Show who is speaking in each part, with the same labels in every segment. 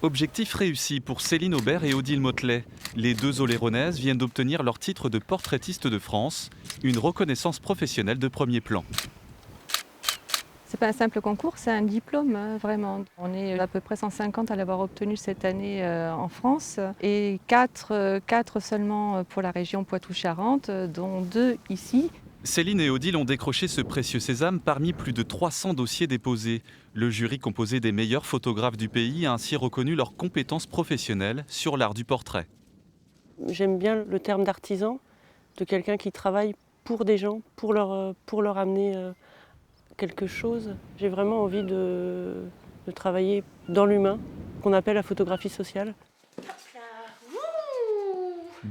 Speaker 1: Objectif réussi pour Céline Aubert et Odile Motelet. Les deux Oléronaises viennent d'obtenir leur titre de portraitiste de France, une reconnaissance professionnelle de premier plan.
Speaker 2: C'est pas un simple concours, c'est un diplôme, vraiment. On est à peu près 150 à l'avoir obtenu cette année en France et 4 seulement pour la région Poitou-Charentes, dont 2 ici.
Speaker 1: Céline et Odile ont décroché ce précieux sésame parmi plus de 300 dossiers déposés. Le jury composé des meilleurs photographes du pays a ainsi reconnu leurs compétences professionnelles sur l'art du portrait.
Speaker 3: J'aime bien le terme d'artisan, de quelqu'un qui travaille pour des gens, pour leur amener quelque chose. J'ai vraiment envie de travailler dans l'humain, qu'on appelle la photographie sociale.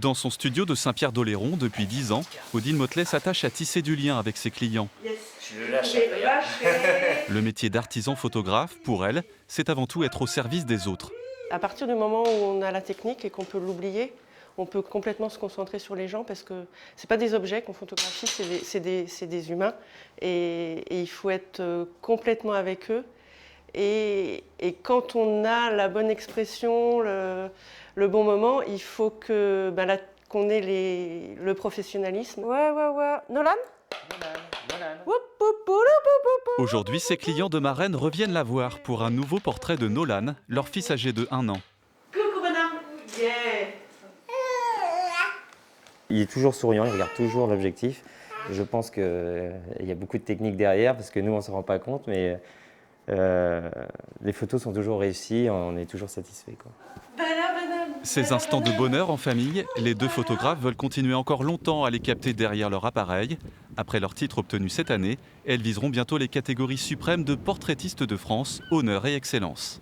Speaker 1: Dans son studio de Saint-Pierre-d'Oléron, depuis 10 ans, Odile Motelet s'attache à tisser du lien avec ses clients. Le métier d'artisan photographe, pour elle, c'est avant tout être au service des autres.
Speaker 3: À partir du moment où on a la technique et qu'on peut l'oublier, on peut complètement se concentrer sur les gens parce que ce n'est pas des objets qu'on photographie, c'est des humains et il faut être complètement avec eux. Et quand on a la bonne expression, le bon moment, il faut qu'on ait le professionnalisme. Ouais. Nolan ?
Speaker 1: Aujourd'hui, ses clients de Marennes reviennent la voir pour un nouveau portrait de Nolan, leur fils âgé de 1 an.
Speaker 3: Coucou madame. Yeah.
Speaker 4: Il est toujours souriant, il regarde toujours l'objectif. Je pense qu'il y a beaucoup de techniques derrière parce que nous on ne se rend pas compte, mais les photos sont toujours réussies, on est toujours satisfait, quoi.
Speaker 1: Ces instants de bonheur en famille, les deux photographes veulent continuer encore longtemps à les capter derrière leur appareil. Après leur titre obtenu cette année, elles viseront bientôt les catégories suprêmes de portraitistes de France, honneur et excellence.